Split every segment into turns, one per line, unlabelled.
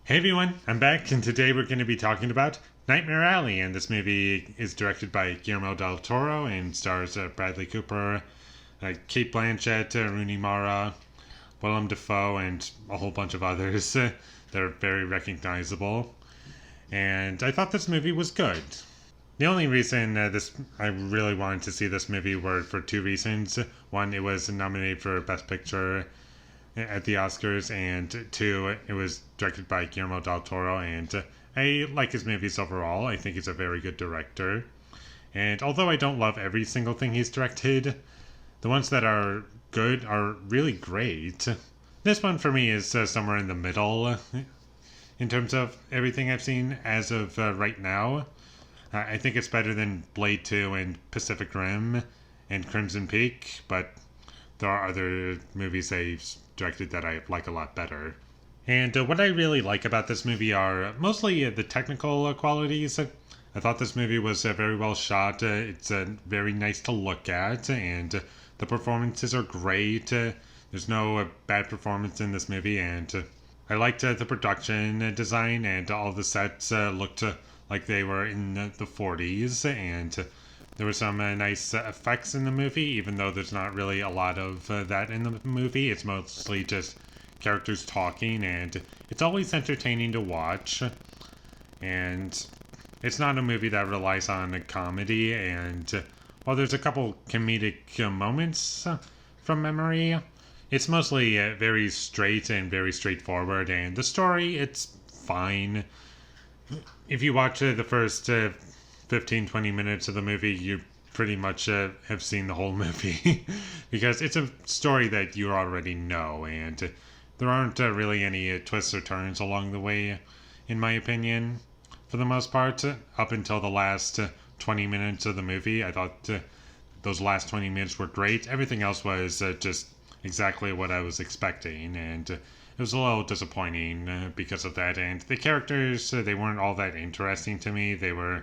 Hey everyone, I'm back, and today we're going to be talking about Nightmare Alley. And this movie is directed by Guillermo del Toro and stars Bradley Cooper, Kate Blanchett, Rooney Mara, Willem Dafoe, and a whole bunch of others that are very recognizable. And I thought this movie was good. The only reason I really wanted to see this movie were for two reasons. One, it was nominated for Best Picture at the Oscars, and two, it was directed by Guillermo del Toro, and I like his movies overall. I think he's a very good director. And although I don't love every single thing he's directed, the ones that are good are really great. This one for me is somewhere in the middle in terms of everything I've seen as of right now. I think it's better than Blade 2 and Pacific Rim and Crimson Peak, but there are other movies they've directed that I like a lot better. And what I really like about this movie are mostly the technical qualities. I thought this movie was very well shot. It's very nice to look at, and the performances are great. There's no bad performance in this movie, and I liked the production design, and all the sets looked like they were in the 40s, and there were some nice effects in the movie, even though there's not really a lot of that in the movie. It's mostly just characters talking, and it's always entertaining to watch. And it's not a movie that relies on a comedy, and while there's a couple comedic moments from memory, it's mostly very straight and very straightforward, and the story, it's fine. If you watch the first 15-20 minutes of the movie, you pretty much have seen the whole movie because it's a story that you already know, and there aren't really any twists or turns along the way, in my opinion, for the most part. Up until the last 20 minutes of the movie, I thought those last 20 minutes were great. Everything else was just exactly what I was expecting, and it was a little disappointing because of that. And the characters, they weren't all that interesting to me. They were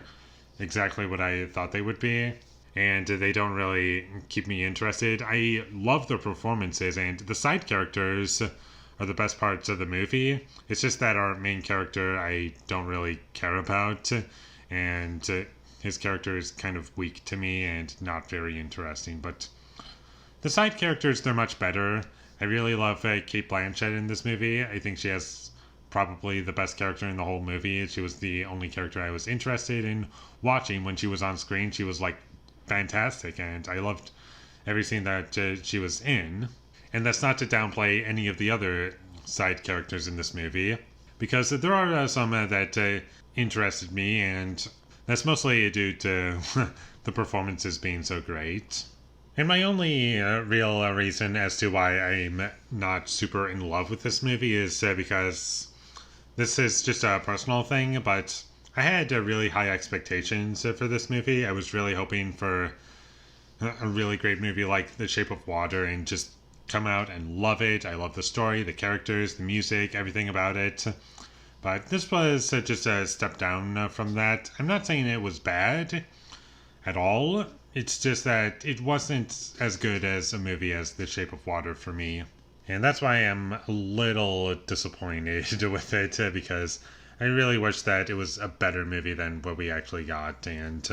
exactly what I thought they would be, and they don't really keep me interested. I love their performances, and the side characters are the best parts of the movie. It's just that our main character I don't really care about, and his character is kind of weak to me and not very interesting. But the side characters, they're much better. I really love Kate Blanchett in this movie. I think she has probably the best character in the whole movie. She was the only character I was interested in watching when she was on screen. She was like fantastic, and I loved every scene that she was in. And that's not to downplay any of the other side characters in this movie, because there are some that interested me, and that's mostly due to the performances being so great. And my only real reason as to why I'm not super in love with this movie is because this is just a personal thing, but I had really high expectations for this movie. I was really hoping for a really great movie like The Shape of Water and just come out and love it. I love the story, the characters, the music, everything about it. But this was just a step down from that. I'm not saying it was bad at all. It's just that it wasn't as good as a movie as The Shape of Water for me. And that's why I'm a little disappointed with it, because I really wish that it was a better movie than what we actually got. And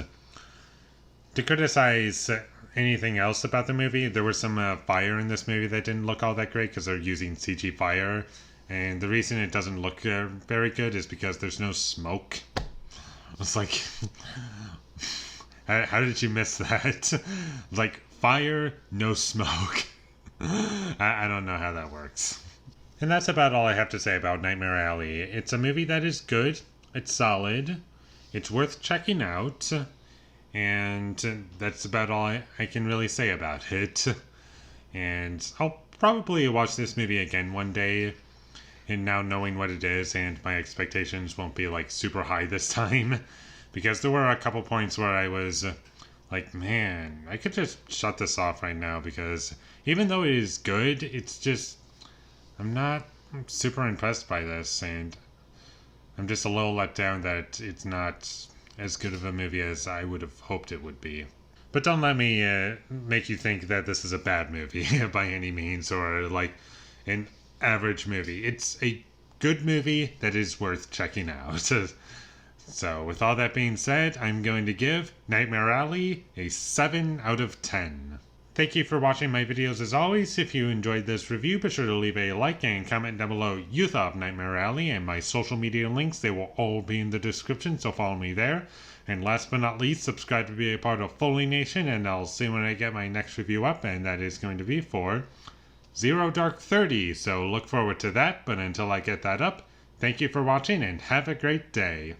to criticize anything else about the movie, there was some fire in this movie that didn't look all that great because they're using CG fire. And the reason it doesn't look very good is because there's no smoke. It's like, how did you miss that? Like, fire, no smoke. I don't know how that works. And that's about all I have to say about Nightmare Alley. It's a movie that is good, it's solid, it's worth checking out, and that's about all I can really say about it. And I'll probably watch this movie again one day, and now knowing what it is, and my expectations won't be like super high this time, because there were a couple points where I was like, man, I could just shut this off right now, because even though it is good, it's just, I'm not super impressed by this, and I'm just a little let down that it's not as good of a movie as I would have hoped it would be. But don't let me make you think that this is a bad movie by any means, or like an average movie. It's a good movie that is worth checking out. So with all that being said, I'm going to give Nightmare Alley a 7 out of 10. Thank you for watching my videos as always. If you enjoyed this review, be sure to leave a like and comment down below you thought of Nightmare Alley, and my social media links, they will all be in the description, so follow me there. And last but not least, subscribe to be a part of Foley Nation, and I'll see when I get my next review up, and that is going to be for Zero Dark 30, so look forward to that. But until I get that up, thank you for watching and have a great day.